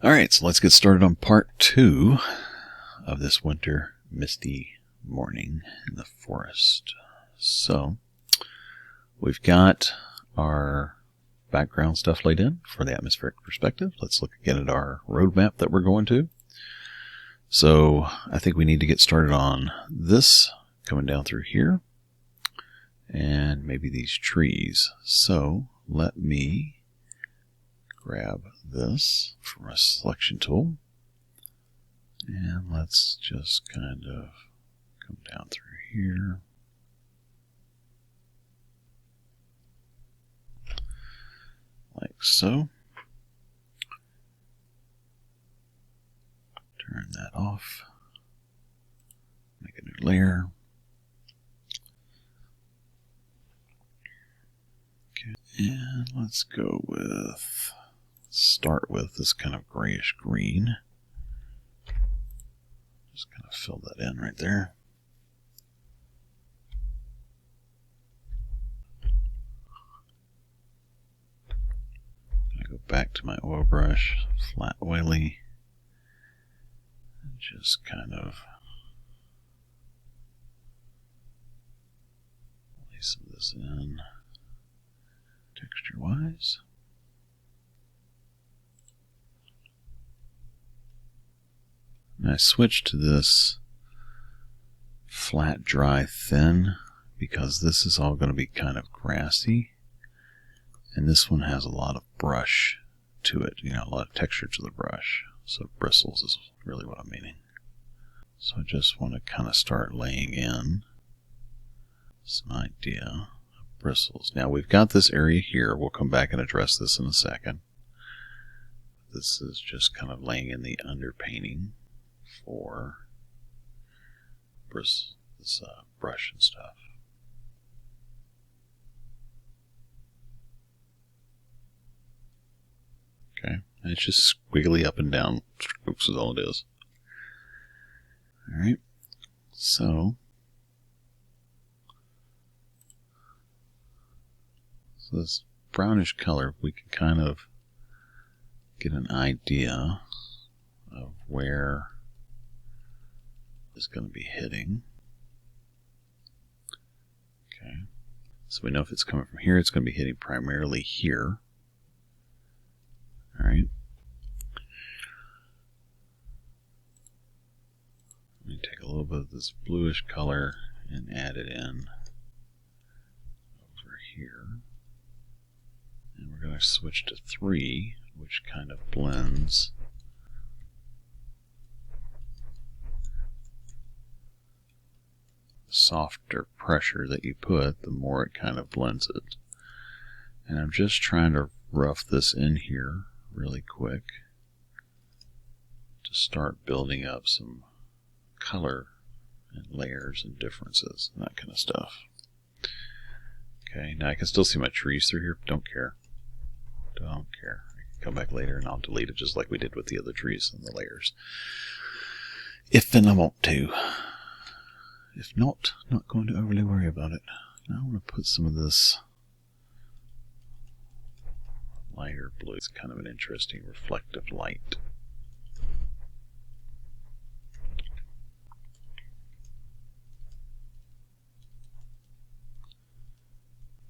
Alright, so let's get started on part 2 of this winter misty morning in the forest. So, we've got our background stuff laid in for the atmospheric perspective. Let's look again at our roadmap that we're going to. So, I think we need to get started on this coming down through here and maybe these trees. So, let me grab this from a selection tool and let's just kind of come down through here. Like so. Turn that off. Make a new layer. Okay, and let's go with, start with this kind of grayish green. Just kind of fill that in right there. I go back to my oil brush, flat oily, and just kind of lay some of this in texture wise. And I switched to this flat, dry, thin because this is all going to be kind of grassy. And this one has a lot of brush to it, you know, a lot of texture to the brush. So bristles is really what I'm meaning. So I just want to kind of start laying in some idea of bristles. Now we've got this area here. We'll come back and address this in a second. This is just kind of laying in the underpainting for this brush and stuff. Okay, and it's just squiggly up and down strokes is all it is. Alright, so this brownish color, we can kind of get an idea of where it's going to be hitting. Okay, so we know if it's coming from here, it's going to be hitting primarily here. Alright. Let me take a little bit of this bluish color and add it in over here. And we're going to switch to 3, which kind of blends. The softer pressure that you put, the more it kind of blends it. And I'm just trying to rough this in here really quick to start building up some color and layers and differences and that kind of stuff. Okay, now I can still see my trees through here. Don't care. Don't care. I can come back later and I'll delete it just like we did with the other trees and the layers. If and I want to. If not going to overly worry about it. Now I want to put some of this lighter blue. It's kind of an interesting reflective light.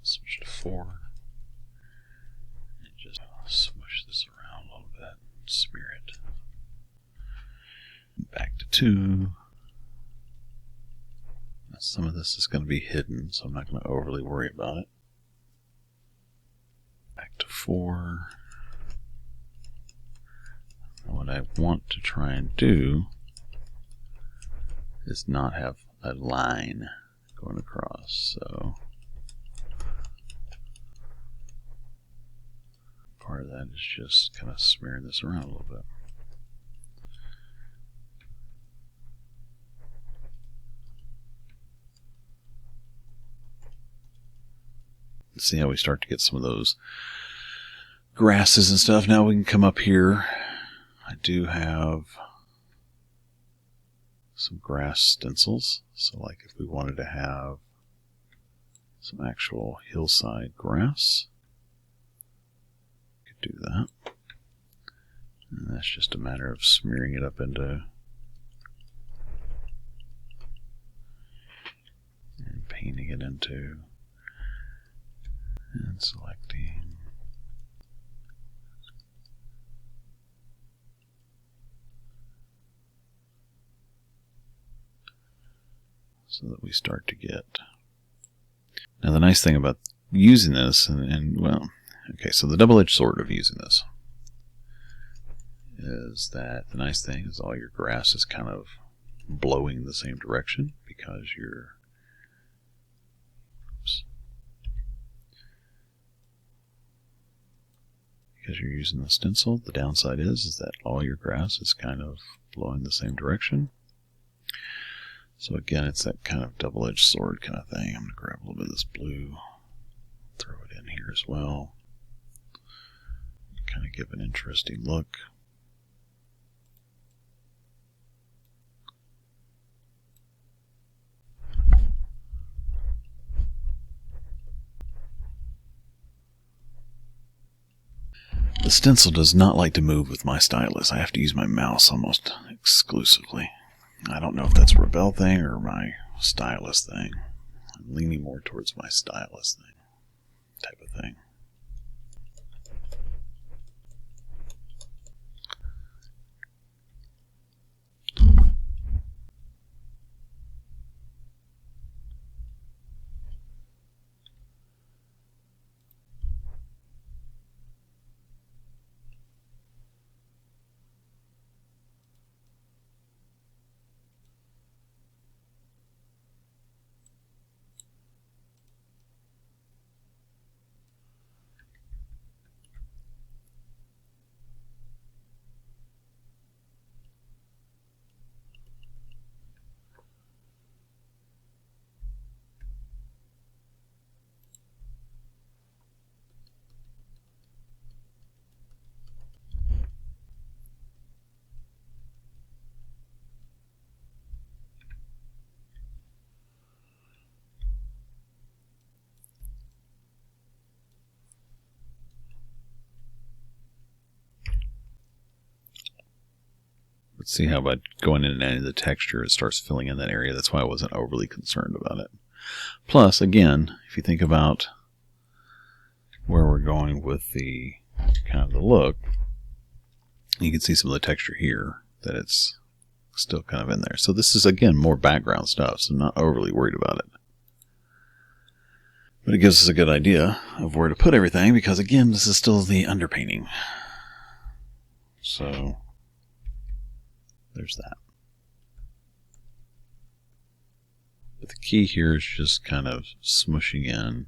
Switch to 4 and just smush this around a little bit and smear it. Back to 2. Now some of this is going to be hidden, so I'm not going to overly worry about it. Back to 4. And what I want to try and do is not have a line going across, so part of that is just kind of smearing this around a little bit. See how we start to get some of those grasses and stuff. Now we can come up here. I do have some grass stencils. So like if we wanted to have some actual hillside grass, we could do that. And that's just a matter of smearing it up into and painting it into and selecting. So that we start to get. Now the nice thing about using this, and well, okay, so the double-edged sword of using this is that the nice thing is all your grass is kind of blowing the same direction because you're using the stencil. The downside is that all your grass is kind of blowing the same direction. So again, it's that kind of double-edged sword kind of thing. I'm going to grab a little bit of this blue, throw it in here as well, kind of give an interesting look. The stencil does not like to move with my stylus. I have to use my mouse almost exclusively. I don't know if that's a Rebelle thing or my stylus thing. I'm leaning more towards my stylus thing type of thing. Let's see how by going in and adding the texture, it starts filling in that area. That's why I wasn't overly concerned about it. Plus, again, if you think about where we're going with the kind of the look, you can see some of the texture here that it's still kind of in there. So this is, again, more background stuff, so I'm not overly worried about it. But it gives us a good idea of where to put everything because, again, this is still the underpainting. So there's that. But the key here is just kind of smushing in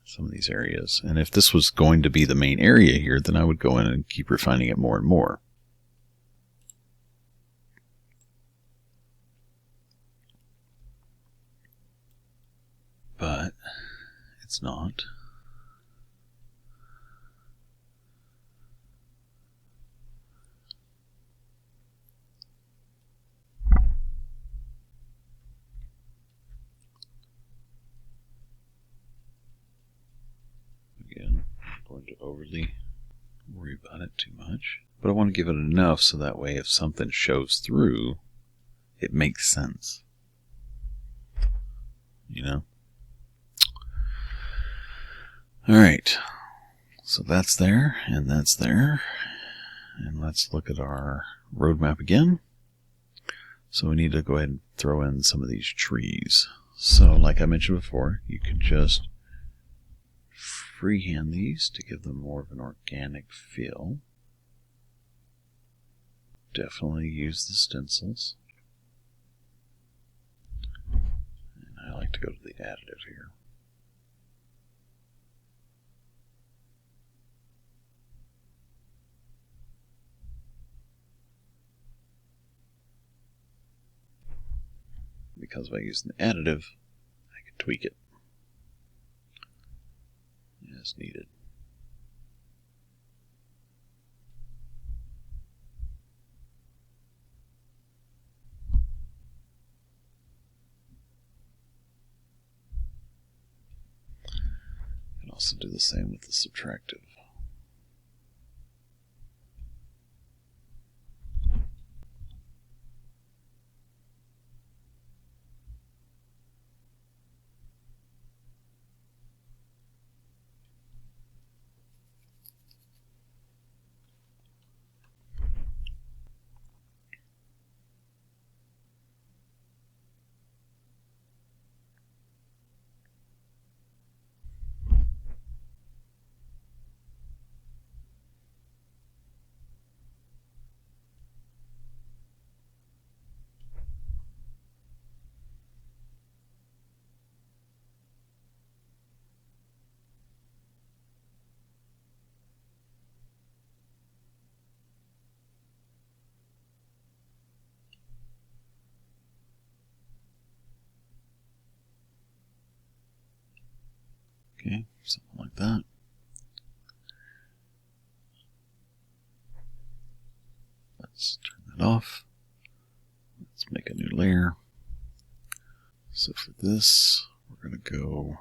some of these areas. And if this was going to be the main area here, then I would go in and keep refining it more and more. But it's not. Again, I'm going to overly worry about it too much. But I want to give it enough so that way if something shows through, it makes sense. You know? Alright, so that's there, and that's there. And let's look at our roadmap again. So we need to go ahead and throw in some of these trees. So like I mentioned before, you can just freehand these to give them more of an organic feel. Definitely use the stencils. And I like to go to the additive here. Because by using the additive, I can tweak it as needed. You can also do the same with the subtractive. Okay, something like that. Let's turn that off. Let's make a new layer. So for this, we're going to go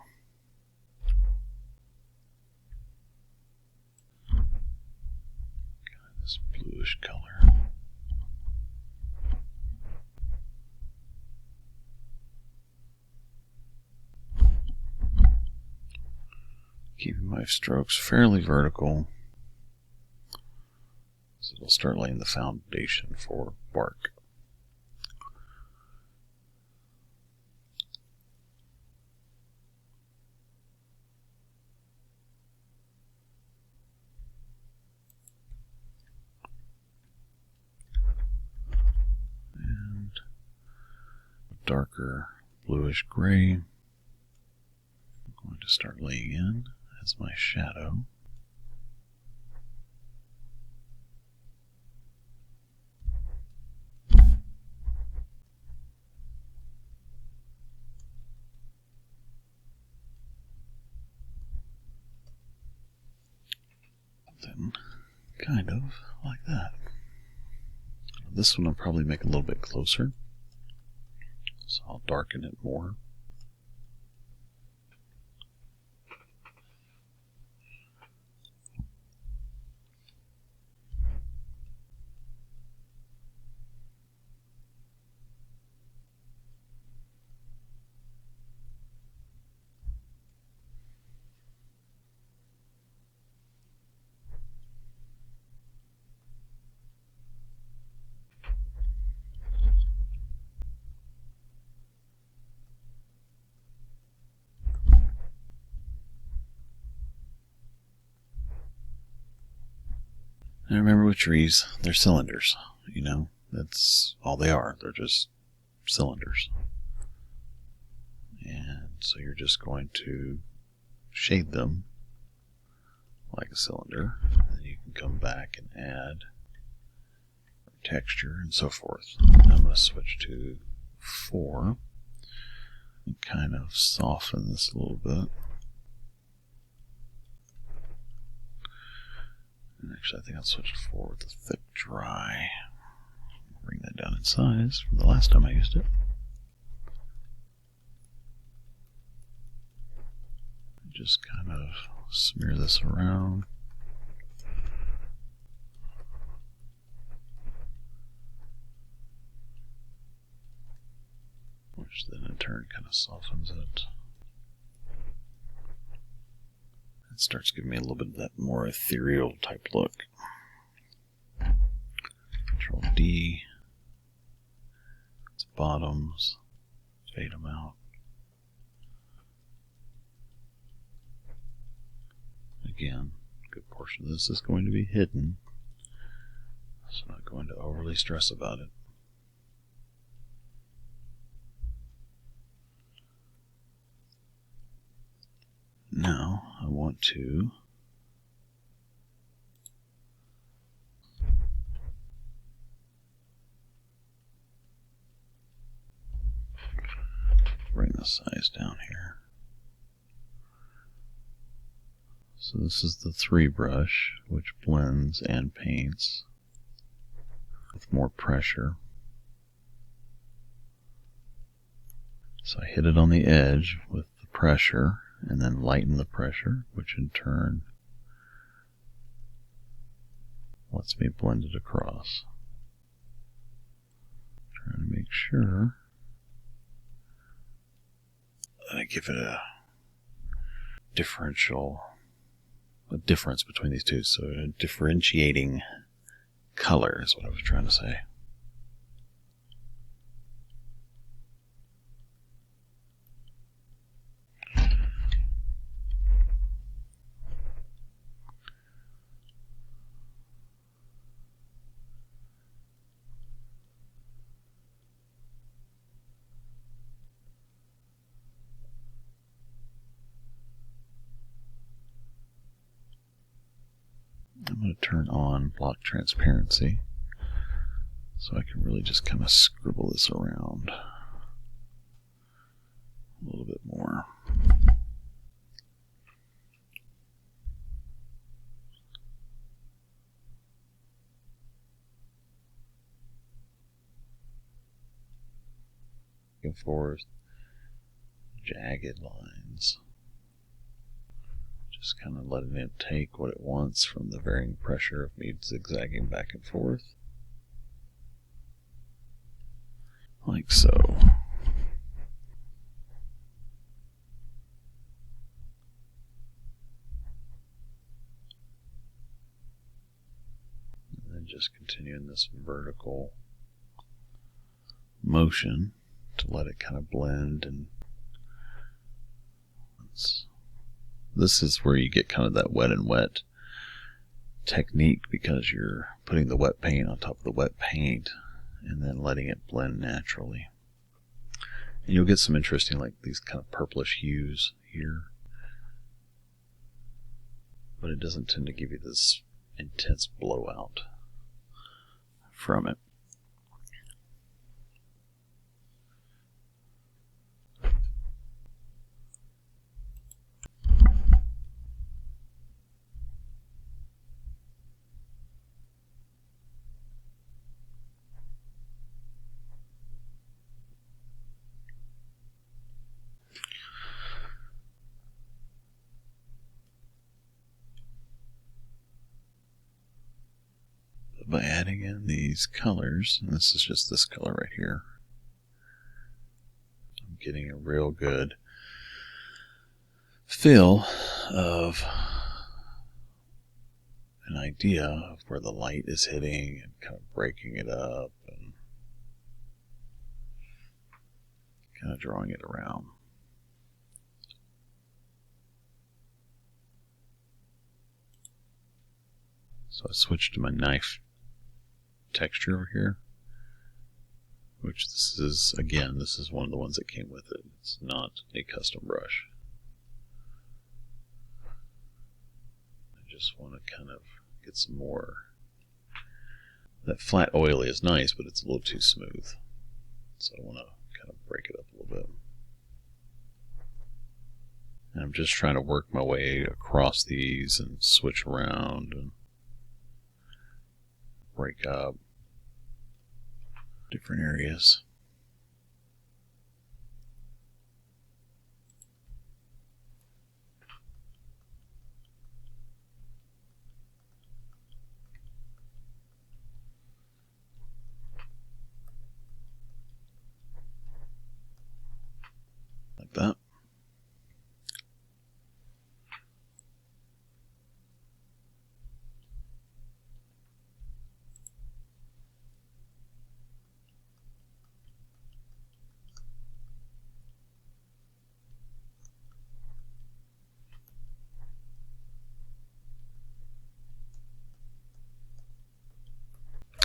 this bluish color. Keeping my strokes fairly vertical, so it'll start laying the foundation for bark. And a darker bluish gray I'm going to start laying in as my shadow. Then, kind of like that. This one I'll probably make a little bit closer, so I'll darken it more. And remember with trees, they're cylinders, you know, that's all they are. They're just cylinders. And so you're just going to shade them like a cylinder. And then you can come back and add texture and so forth. I'm going to switch to 4 and kind of soften this a little bit. And actually, I think I'll switch to 4 with the thick dry. Bring that down in size from the last time I used it. Just kind of smear this around. Which then in turn kind of softens it. It starts giving me a little bit of that more ethereal type look. Control D. Its bottoms. Fade them out. Again, a good portion of this is going to be hidden, so I'm not going to overly stress about it. Now I want to bring the size down here. So this is the 3 brush, which blends and paints with more pressure. So I hit it on the edge with the pressure and then lighten the pressure, which in turn lets me blend it across. Trying to make sure that I give it a difference between these two, so a differentiating color is what I was trying to say. I'm going to turn on block transparency so I can really just kind of scribble this around a little bit more. and forth, jagged lines. Just kind of letting it take what it wants from the varying pressure of me zigzagging back and forth. Like so. And then just continuing this vertical motion to let it kind of blend. And this is where you get kind of that wet and wet technique, because you're putting the wet paint on top of the wet paint and then letting it blend naturally. And you'll get some interesting, like these kind of purplish hues here, but it doesn't tend to give you this intense blowout from it. By adding in these colors, and this is just this color right here, I'm getting a real good feel of an idea of where the light is hitting and kind of breaking it up and kind of drawing it around. So I switched to my knife texture over here, which this is, again, this is one of the ones that came with it. It's not a custom brush. I just want to kind of get some more. That flat oily is nice, but it's a little too smooth. So I want to kind of break it up a little bit. And I'm just trying to work my way across these and switch around and break up different areas. Like that.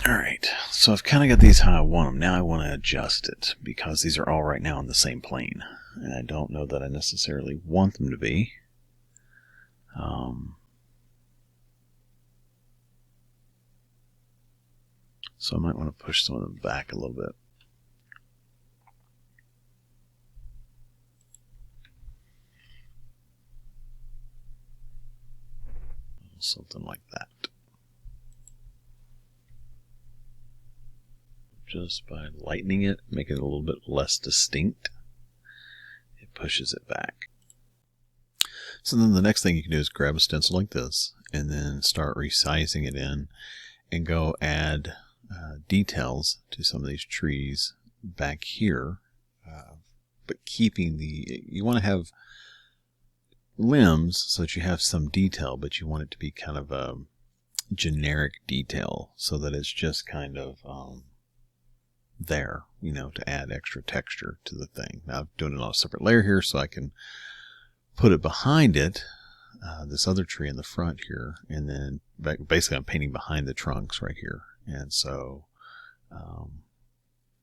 Alright, so I've kind of got these how I want them. Now I want to adjust it, because these are all right now on the same plane. And I don't know that I necessarily want them to be. So I might want to push some of them back a little bit. Something like that. Just by lightening it, make it a little bit less distinct, it pushes it back. So then the next thing you can do is grab a stencil like this and then start resizing it in and go add details to some of these trees back here, but keeping you want to have limbs so that you have some detail, but you want it to be kind of a generic detail so that it's just kind of there, you know, to add extra texture to the thing. Now I'm doing it on a separate layer here so I can put it behind it, this other tree in the front here, and then basically I'm painting behind the trunks right here, and so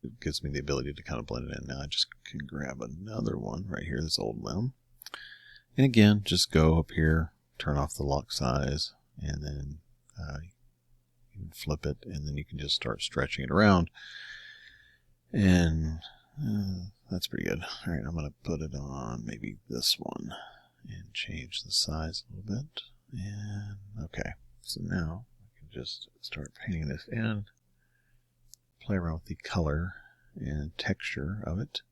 it gives me the ability to kind of blend it in. Now I just can grab another one right here, this old limb, and again just go up here, turn off the lock size, and then you can flip it, and then you can just start stretching it around, and that's pretty good. All right, I'm going to put it on maybe this one and change the size a little bit. And okay, so now I can just start painting this in, play around with the color and texture of it.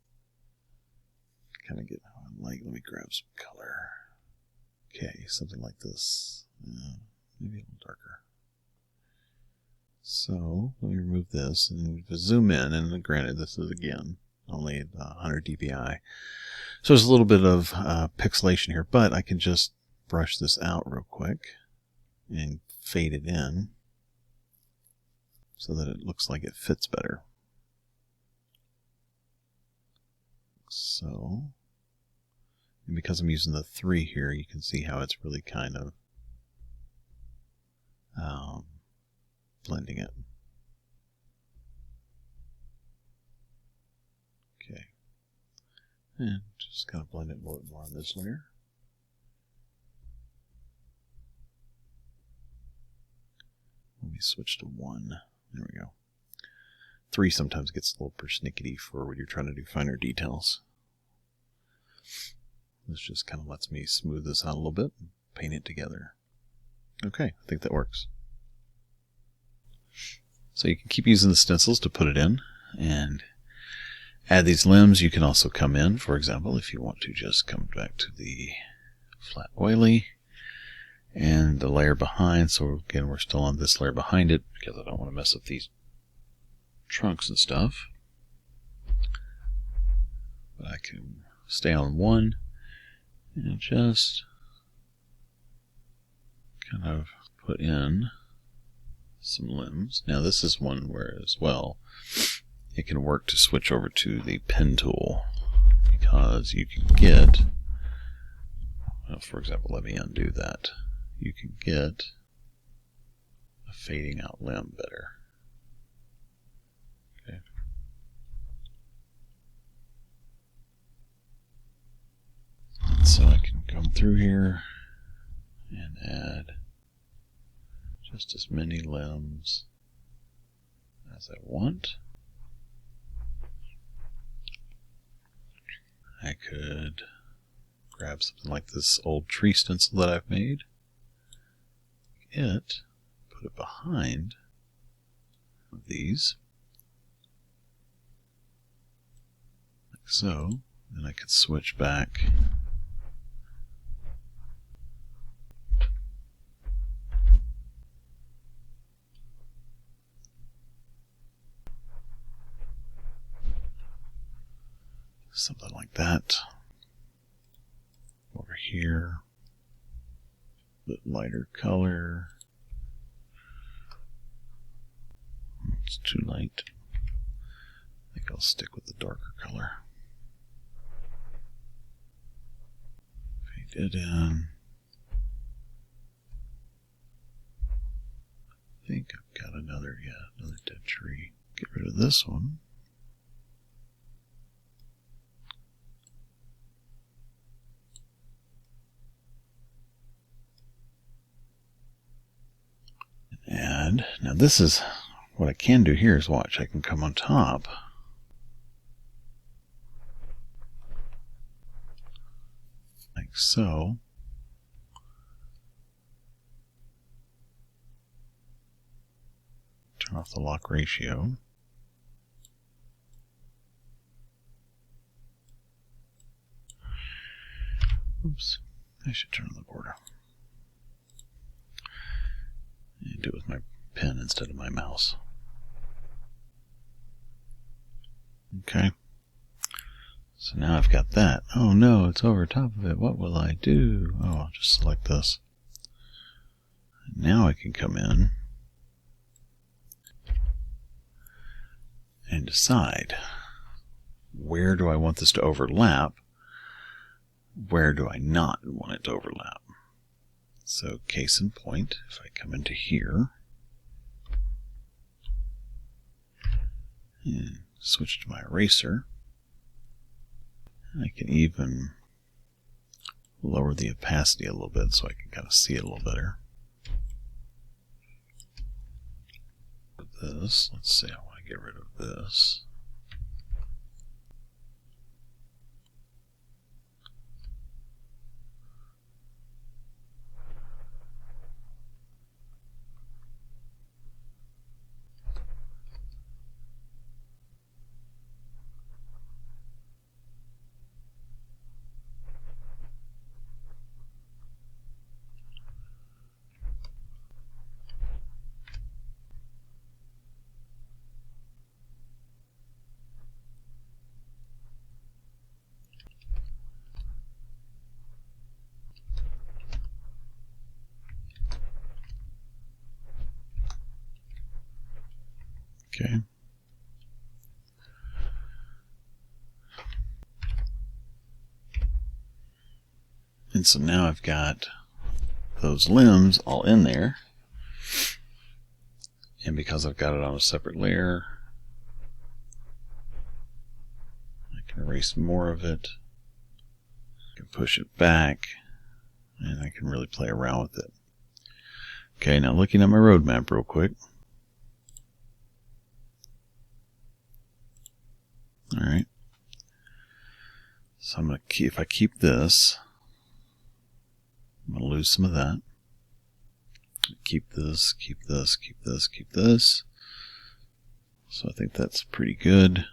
kind of get how I like. Let me grab some color. Okay, something like this. Maybe a little darker. So let me remove this and zoom in. And granted, this is again only 100 dpi. So there's a little bit of pixelation here, but I can just brush this out real quick and fade it in so that it looks like it fits better. So, and because I'm using the 3 here, you can see how it's really kind of blending it. Okay. And just kind of blend it a little bit more on this layer. Let me switch to 1. There we go. 3 sometimes gets a little persnickety for when you're trying to do finer details. This just kind of lets me smooth this out a little bit and paint it together. Okay, I think that works. So you can keep using the stencils to put it in and add these limbs. You can also come in, for example, if you want to just come back to the flat oily and the layer behind. So again, we're still on this layer behind it because I don't want to mess up these trunks and stuff. But I can stay on 1 and just kind of put in some limbs. Now this is one where as well it can work to switch over to the pen tool, because you can get, well, for example, let me undo that. You can get a fading out limb better. Okay. So I can come through here and add just as many limbs as I want. I could grab something like this old tree stencil that I've made, put it behind one of these, like so. Then I could switch back something like that. Over here, a bit lighter color. It's too light. I think I'll stick with the darker color. Fade it in. I think I've got another dead tree. Get rid of this one. And now this is what I can do here is watch. I can come on top like so. Turn off the lock ratio. Oops, I should turn on the border. And do it with my pen instead of my mouse. Okay. So now I've got that. Oh no, it's over top of it. What will I do? Oh, I'll just select this. And now I can come in and decide, where do I want this to overlap? Where do I not want it to overlap? So case in point, if I come into here and switch to my eraser, I can even lower the opacity a little bit so I can kind of see it a little better. With this, let's see, I want to get rid of this. Okay. And so now I've got those limbs all in there. And because I've got it on a separate layer, I can erase more of it. I can push it back, and I can really play around with it. Okay, now looking at my roadmap real quick. Alright. So I'm going to keep, if I keep this, I'm going to lose some of that. Keep this, keep this, keep this, keep this. So I think that's pretty good.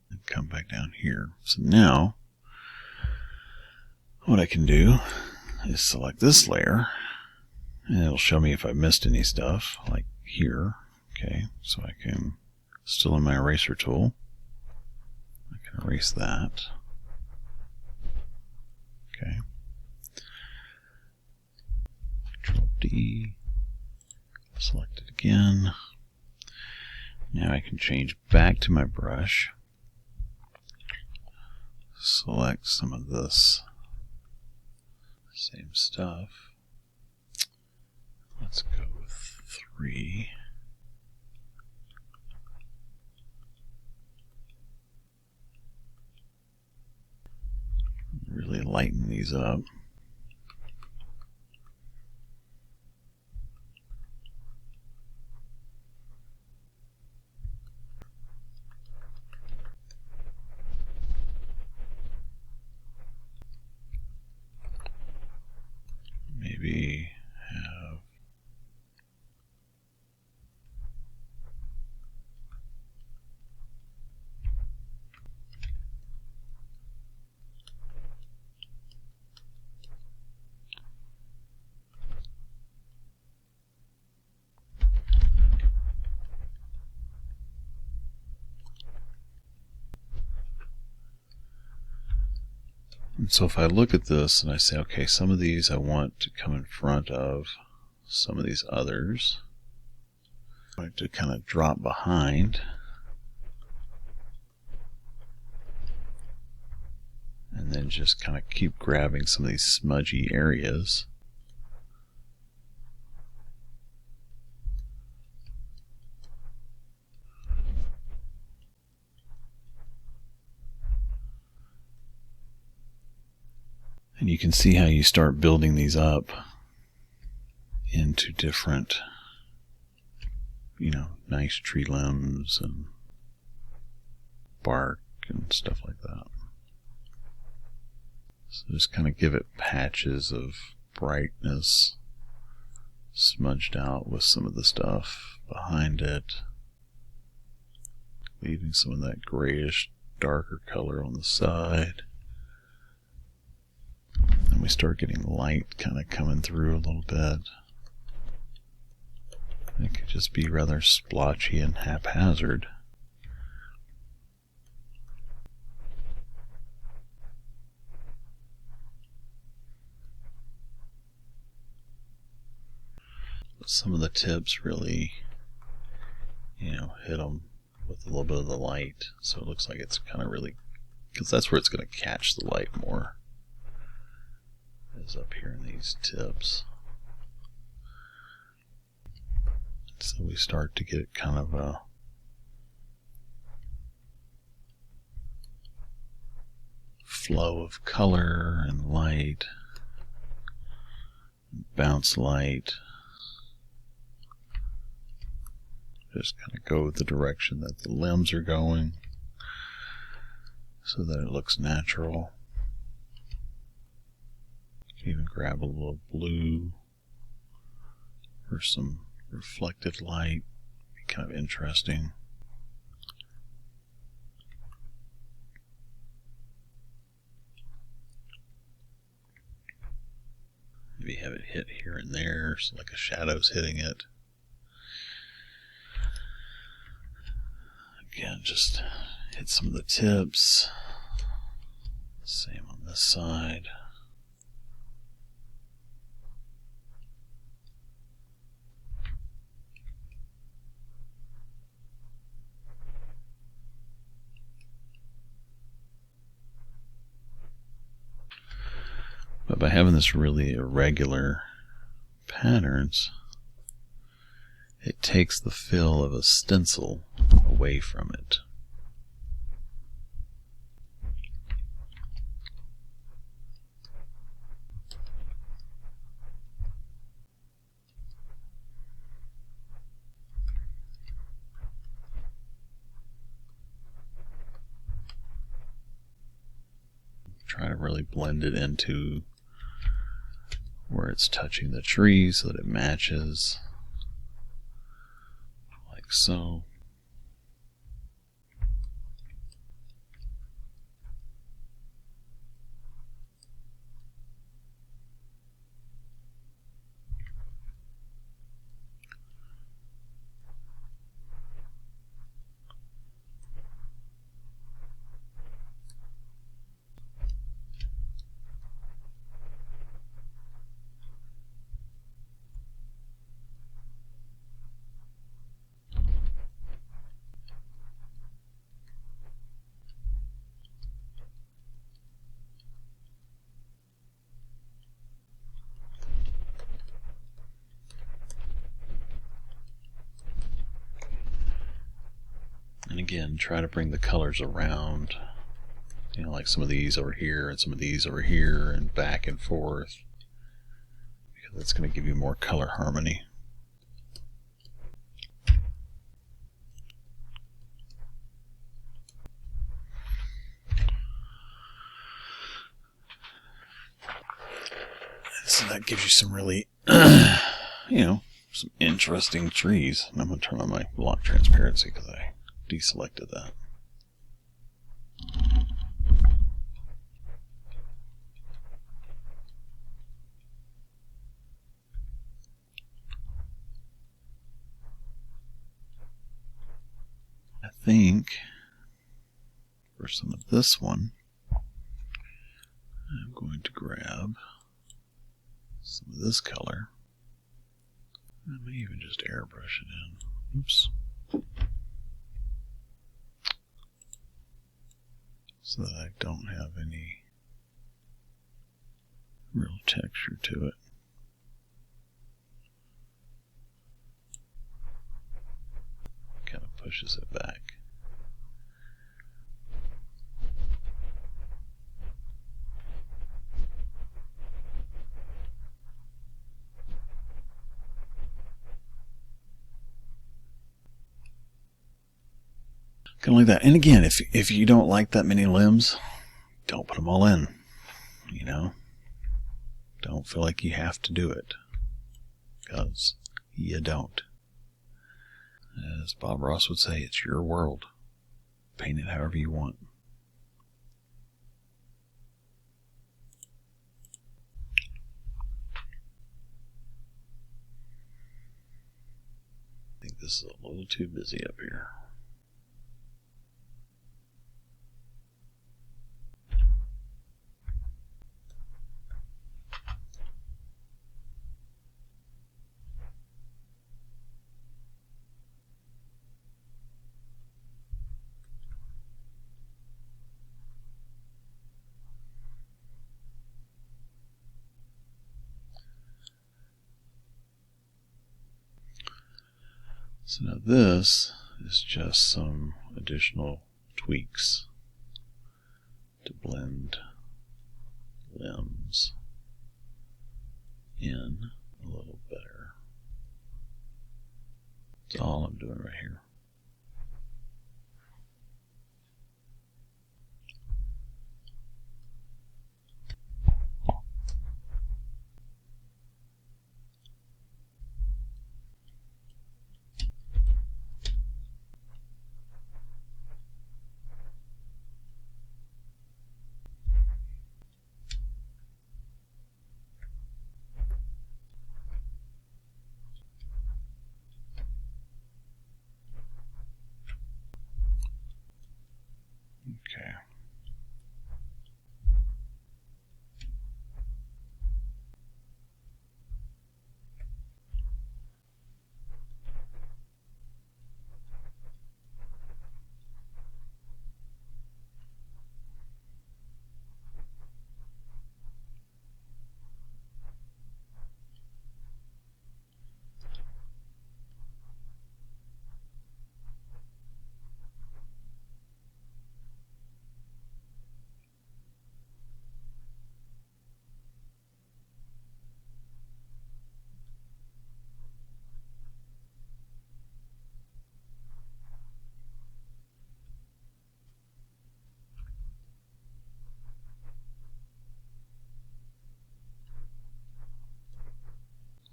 And come back down here. So now, what I can do is select this layer, and it'll show me if I missed any stuff, like here. Okay, so I can, still in my eraser tool, I can erase that. Okay. Control D, select it again. Now I can change back to my brush, select some of this same stuff. Let's go with 3. Really lighten these up. Maybe have And so if I look at this and I say, okay, some of these I want to come in front of some of these others. I want to kind of drop behind. And then just kind of keep grabbing some of these smudgy areas. And you can see how you start building these up into different, you know, nice tree limbs and bark and stuff like that. So just kind of give it patches of brightness smudged out with some of the stuff behind it, leaving some of that grayish darker color on the side. And we start getting light kind of coming through a little bit. It could just be rather splotchy and haphazard. But some of the tips really, you know, hit them with a little bit of the light, so it looks like it's kind of really, because that's where it's going to catch the light more, is up here in these tips. So we start to get kind of a flow of color and light, bounce light. Just kind of go with the direction that the limbs are going so that it looks natural. You can even grab a little blue for some reflected light. Be kind of interesting. Maybe have it hit here and there, so like a shadow's hitting it. Again, just hit some of the tips. Same on this side. But by having this really irregular patterns, it takes the feel of a stencil away from it. Try to really blend it into where it's touching the tree so that it matches, like so. And again, try to bring the colors around, you know, like some of these over here and some of these over here and back and forth, because that's going to give you more color harmony. So that gives you some really, you know, some interesting trees. And I'm going to turn on my block transparency because I deselected that. I think for some of this one, I'm going to grab some of this color. I may even just airbrush it in. Oops. So that I don't have any real texture to it. Kind of pushes it back. Kind of like that. And again, if you don't like that many limbs, don't put them all in. You know, don't feel like you have to do it, because you don't. As Bob Ross would say, it's your world. Paint it however you want. I think this is a little too busy up here. So now this is just some additional tweaks to blend limbs in a little better. That's all I'm doing right here.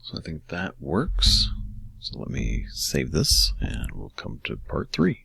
So I think that works. So let me save this and we'll come to part 3.